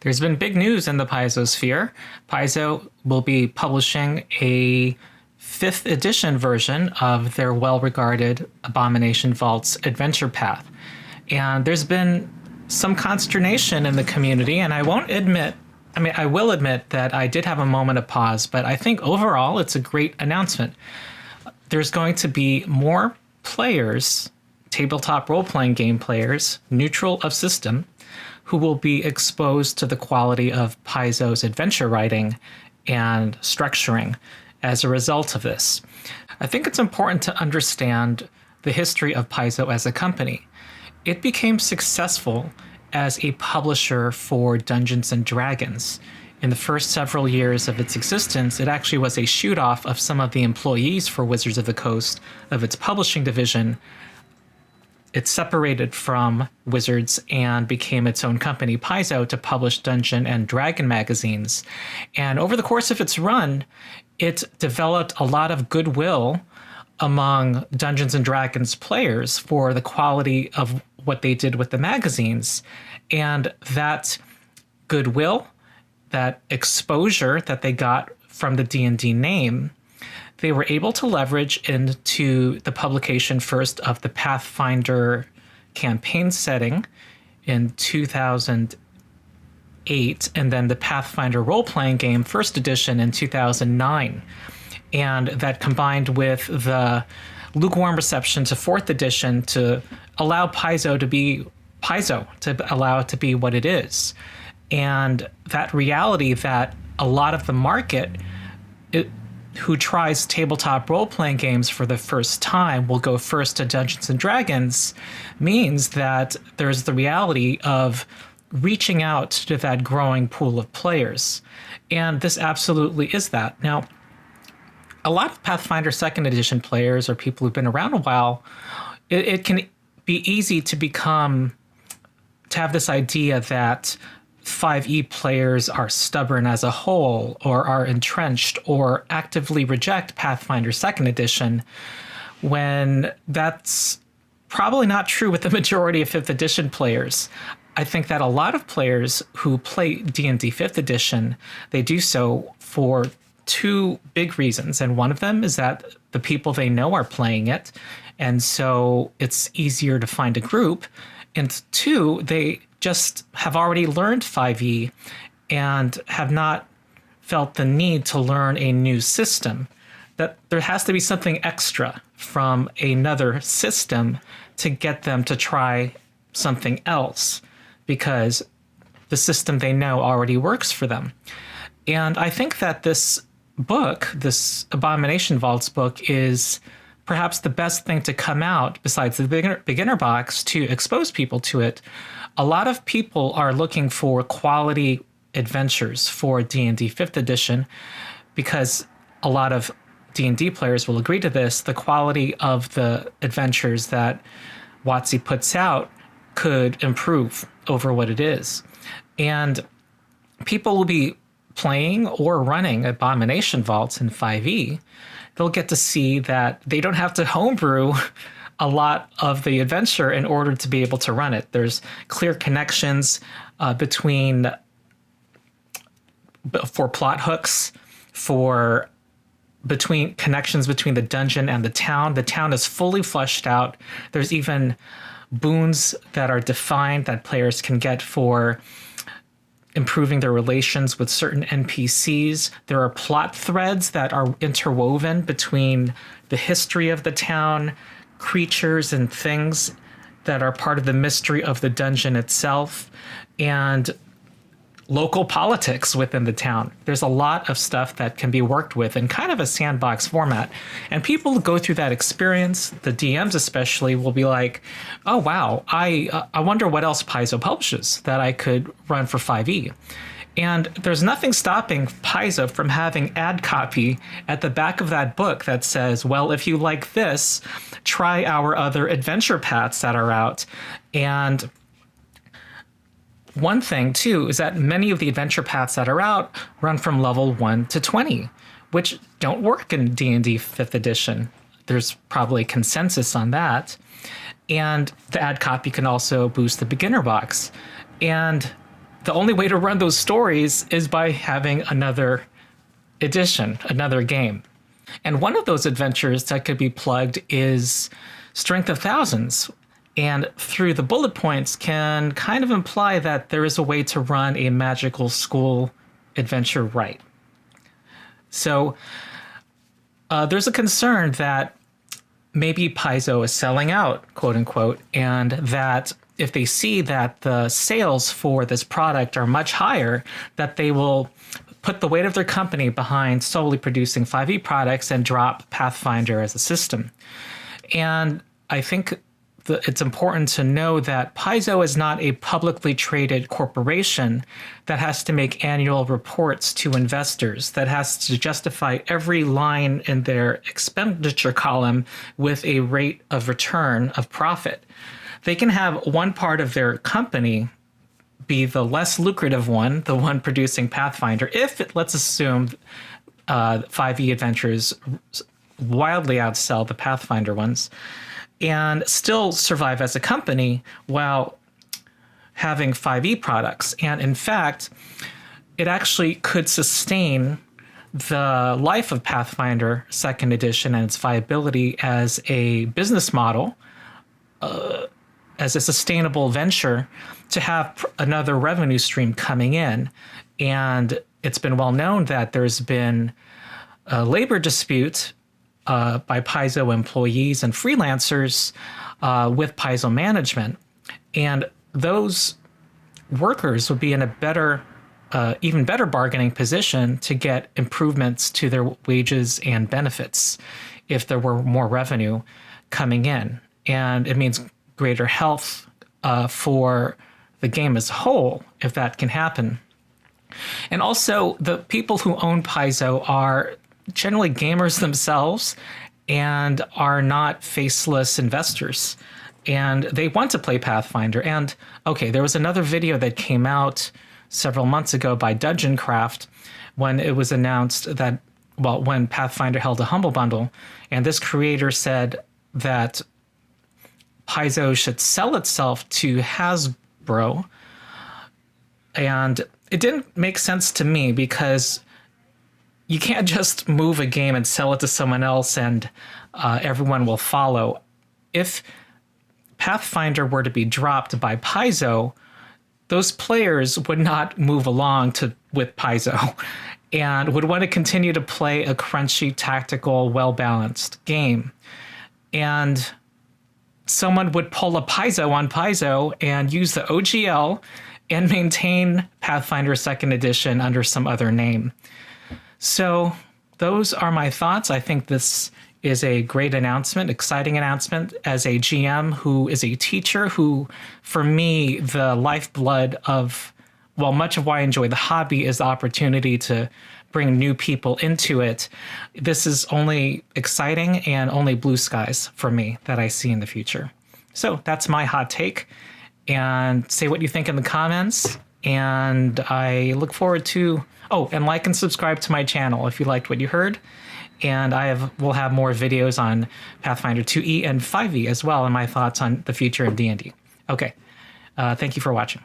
There's been big news in the Paizo sphere. Paizo will be publishing a fifth edition version of their well-regarded Abomination Vaults adventure path. And there's been some consternation in the community, and I will admit that I did have a moment of pause, but I think overall it's a great announcement. There's going to be more players, tabletop role-playing game players, neutral of system, who will be exposed to the quality of Paizo's adventure writing and structuring as a result of this. I think it's important to understand the history of Paizo as a company. It became successful as a publisher for Dungeons and Dragons. In the first several years of its existence, it actually was a shoot-off of some of the employees for Wizards of the Coast of its publishing division. It separated from Wizards and became its own company, Paizo, to publish Dungeon and Dragon magazines. And over the course of its run, it developed a lot of goodwill among Dungeons and Dragons players for the quality of what they did with the magazines. And that goodwill, that exposure that they got from the D&D name, they were able to leverage into the publication first of the Pathfinder campaign setting in 2008, and then the Pathfinder role-playing game first edition in 2009. And that combined with the lukewarm reception to fourth edition to allow Paizo to be Paizo, to allow it to be what it is. And that reality that a lot of the market who tries tabletop role-playing games for the first time will go first to Dungeons and Dragons means that there's the reality of reaching out to that growing pool of players. And this absolutely is that. Now, a lot of Pathfinder second edition players or people who've been around a while, it can be easy to have this idea that 5e players are stubborn as a whole, or are entrenched, or actively reject Pathfinder 2nd edition, when that's probably not true with the majority of 5th edition players. I think that a lot of players who play D&D 5th edition, they do so for two big reasons. And one of them is that the people they know are playing it, and so it's easier to find a group. And two, they just have already learned 5e and have not felt the need to learn a new system. That there has to be something extra from another system to get them to try something else, because the system they know already works for them. And I think that this book, this Abomination Vaults book, is perhaps the best thing to come out, besides the beginner box, to expose people to it. A lot of people are looking for quality adventures for D&D 5th edition, because a lot of D&D players will agree to this. The quality of the adventures that WotC puts out could improve over what it is. And people will be playing or running Abomination Vaults in 5e. They'll get to see that they don't have to homebrew a lot of the adventure in order to be able to run it. There's clear connections for plot hooks, connections between the dungeon and the town. The town is fully fleshed out. There's even boons that are defined that players can get for improving their relations with certain NPCs. There are plot threads that are interwoven between the history of the town, creatures and things that are part of the mystery of the dungeon itself, and local politics within the town. There's a lot of stuff that can be worked with in kind of a sandbox format. And people who go through that experience, the DMs especially, will be like, oh, wow, I wonder what else Paizo publishes that I could run for 5e. And there's nothing stopping Paizo from having ad copy at the back of that book that says, well, if you like this, try our other adventure paths that are out. And one thing, too, is that many of the adventure paths that are out run from level 1 to 20, which don't work in D&D 5th edition. There's probably consensus on that. And the ad copy can also boost the beginner box. And the only way to run those stories is by having another edition, another game. And one of those adventures that could be plugged is Strength of Thousands. And through the bullet points can kind of imply that there is a way to run a magical school adventure right. So there's a concern that maybe Paizo is selling out, quote unquote, and that if they see that the sales for this product are much higher, that they will put the weight of their company behind solely producing 5e products and drop Pathfinder as a system. And I think it's important to know that Paizo is not a publicly traded corporation that has to make annual reports to investors, that has to justify every line in their expenditure column with a rate of return of profit. They can have one part of their company be the less lucrative one, the one producing Pathfinder, if let's assume 5e adventures wildly outsell the Pathfinder ones, and still survive as a company while having 5e products. And in fact, it actually could sustain the life of Pathfinder 2nd edition and its viability as a business model, as a sustainable venture, to have another revenue stream coming in. And it's been well known that there's been a labor dispute by Paizo employees and freelancers with Paizo management. And those workers would be in a better, even better bargaining position to get improvements to their wages and benefits if there were more revenue coming in. And it means greater health for the game as a whole, if that can happen. And also, the people who own Paizo are generally gamers themselves and are not faceless investors. And they want to play Pathfinder. And okay, there was another video that came out several months ago by Dungeon Craft when it was announced that, well, when Pathfinder held a Humble Bundle, and this creator said that Paizo should sell itself to Hasbro. And it didn't make sense to me because you can't just move a game and sell it to someone else and everyone will follow. If Pathfinder were to be dropped by Paizo, those players would not move along with Paizo and would want to continue to play a crunchy, tactical, well-balanced game. And someone would pull a Paizo on Paizo and use the OGL and maintain Pathfinder 2nd edition under some other name. So those are my thoughts. I think this is a great announcement, exciting announcement. As a GM who is a teacher, who, for me, the lifeblood of, well, much of why I enjoy the hobby is the opportunity to bring new people into it. This is only exciting and only blue skies for me that I see in the future. So that's my hot take. And say what you think in the comments. And I look forward to, and like and subscribe to my channel if you liked what you heard. And we'll have more videos on Pathfinder 2e and 5e as well, and my thoughts on the future of D&D. Okay, thank you for watching.